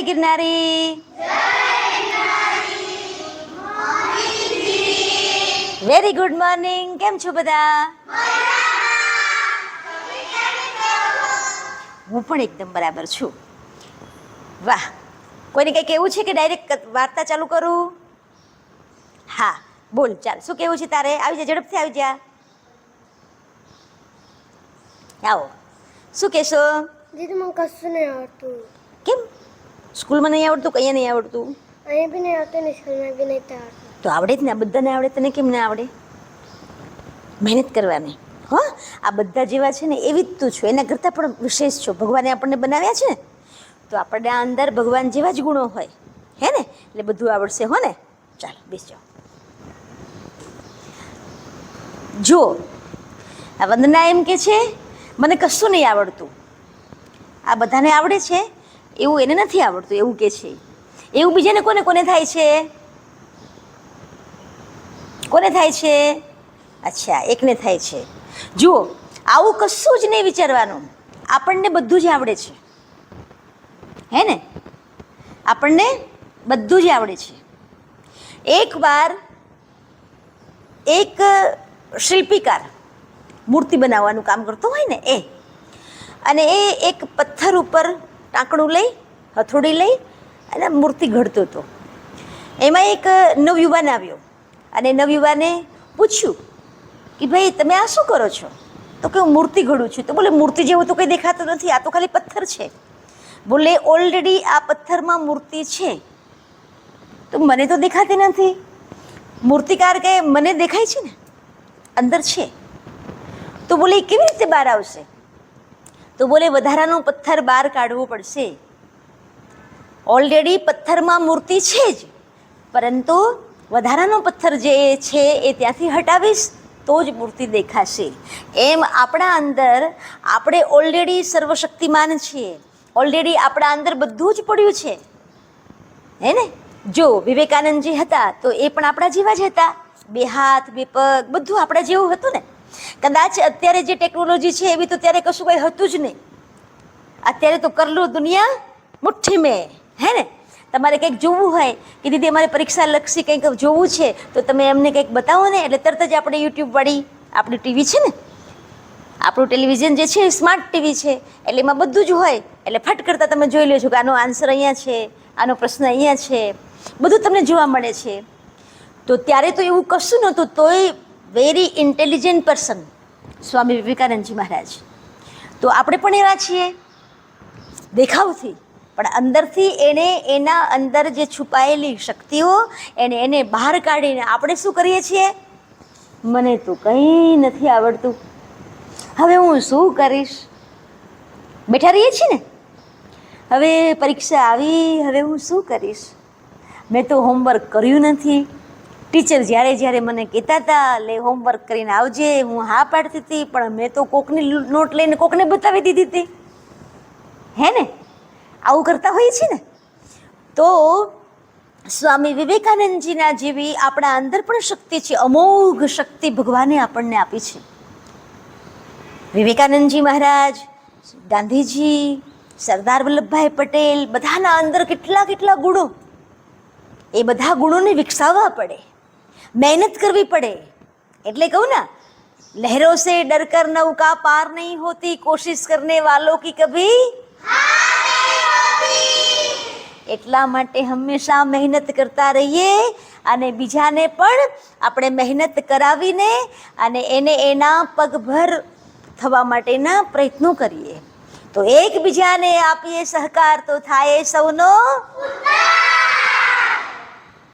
ગિરનારી. Very good morning. કેમ છો બધા? હું પણ એકદમ બરાબર છું. વાહ, કોઈને કંઈ કહેવું છે કે ડાયરેક્ટ વાર્તા ચાલુ કરું? હા બોલ, ચાલ, શું કહેવું છે તારે? આવી જા, ઝડપથી આવી જા. આવો, શું કહેશો? દીદી મને કશું નહીં આવડતું. કેમ? સ્કૂલમાં નહીં આવડતું? કઈ નહીં આવડતું? અહીંયા બી નહીં આવડતું ને સ્કૂલમાં બી નહીં આવડતું. તો આવડે જ ને, આ બધાને આવડે, તને કેમ ના આવડે? મહેનત કરવાની. હો, આ બધા જેવા છે ને એવી જ તું છો, એના કરતાં પણ વિશેષ છો. ભગવાને આપણને બનાવ્યા છે ને, તો આપણને અંદર ભગવાન જેવા જ ગુણો હોય, હે ને? એટલે બધું આવડશે, હો ને? ચાલો બેસજો. જો આ વંદના એમ કે છે મને કશું નહીં આવડતું. આ બધાને આવડે છે એવું એને નથી આવડતું, એવું કે છે. એવું બીજાને કોને કોને થાય છે? કોને થાય છે? અચ્છા, એકને થાય છે. જુઓ, આવું કશું જ નહીં વિચારવાનું. આપણને બધું જ આવડે છે, હે ને? આપણને બધું જ આવડે છે. એકવાર એક શિલ્પીકાર મૂર્તિ બનાવવાનું કામ કરતો હોય ને અને એ એક પથ્થર ઉપર ટાંકણું લઈ, હથોડી લઈ અને મૂર્તિ ઘડતો હતો. એમાં એક નવયુવાન આવ્યો અને નવયુવાને પૂછ્યું કે ભાઈ તમે આ શું કરો છો? તો કે હું મૂર્તિ ઘડું છું. તો બોલે મૂર્તિ જેવું તો કંઈ દેખાતું નથી, આ તો ખાલી પથ્થર છે. બોલે ઓલરેડી આ પથ્થરમાં મૂર્તિ છે, તો મને તો દેખાતી નથી. મૂર્તિકાર કહે મને દેખાય છે ને, અંદર છે. તો બોલે કેવી રીતે બહાર આવશે? તો બોલે વધારાનો પથ્થર બહાર કાઢવો પડશે. ઓલરેડી પથ્થરમાં મૂર્તિ છે જ, પરંતુ વધારાનો પથ્થર જે છે એ ત્યાંથી હટાવીશ તો જ મૂર્તિ દેખાશે. એમ આપણા અંદર આપણે ઓલરેડી સર્વશક્તિમાન છીએ. ઓલરેડી આપણા અંદર બધું જ પડ્યું છે, હે ને? જો વિવેકાનંદજી હતા તો એ પણ આપણા જેવા જ હતા. 2 હાથ 2 પગ બધું આપણા જેવું હતું ને. કદાચ અત્યારે જે ટેકનોલોજી છે એવી તો ત્યારે કશું કંઈ હતું જ નહીં. અત્યારે તો કર લો દુનિયા મુઠ્ઠી મેં, હે ને? તમારે કંઈક જોવું હોય કે દીદી અમારે પરીક્ષા લક્ષી કંઈક જોવું છે તો તમે એમને કંઈક બતાવો ને, એટલે તરત જ આપણે યુટ્યુબવાળી આપણી ટીવી છે ને, આપણું ટેલિવિઝન જે છે એ સ્માર્ટ ટીવી છે, એટલે એમાં બધું જ હોય. એટલે ફટ કરતાં તમે જોઈ લો છો કે આનો આન્સર અહીંયા છે, આનો પ્રશ્ન અહીંયા છે, બધું તમને જોવા મળે છે. તો ત્યારે તો એવું કશું નહોતું, તોય વેરી ઇન્ટેલિજન્ટ પર્સન સ્વામી વિવેકાનંદજી મહારાજ. તો આપણે પણ એવા છીએ દેખાવથી, પણ અંદરથી એને એના અંદર જે છુપાયેલી શક્તિઓ એને બહાર કાઢીને આપણે શું કરીએ છીએ? મને તો કંઈ નથી આવડતું, હવે હું શું કરીશ? બેઠા રહીએ છીએ ને. હવે પરીક્ષા આવી, હવે હું શું કરીશ? મેં તો હોમવર્ક કર્યું નથી. ટીચર જ્યારે મને કહેતા હતા લે હોમવર્ક કરીને આવજે, હું હા પાડતી હતી, પણ મેં તો કોકની નોટ લઈને કોકને બતાવી દીધી હતી, હે ને? આવું કરતા હોઈએ છીએ ને. તો સ્વામી વિવેકાનંદજીના જેવી આપણા અંદર પણ શક્તિ છે, અમોઘ શક્તિ ભગવાને આપણને આપી છે. વિવેકાનંદજી મહારાજ, ગાંધીજી, સરદાર વલ્લભભાઈ પટેલ, બધાના અંદર કેટલા કેટલા ગુણો. એ બધા ગુણોને વિકસાવવા પડે, મહેનત કરવી પડે. એટલે કહું ને, લહેરો સે ડર કર નૌકા પાર નહીં હોતી, કોશિશ કરને વાલો કી કભી. એટલા માટે હંમેશા મહેનત કરતા રહીએ અને બીજાને પણ આપણે મહેનત કરાવીને અને એને એના પગભર થવા માટેના પ્રયત્નો કરીએ. તો એકબીજાને આપીએ સહકાર તો થાય સૌનો ઉદ્ધાર.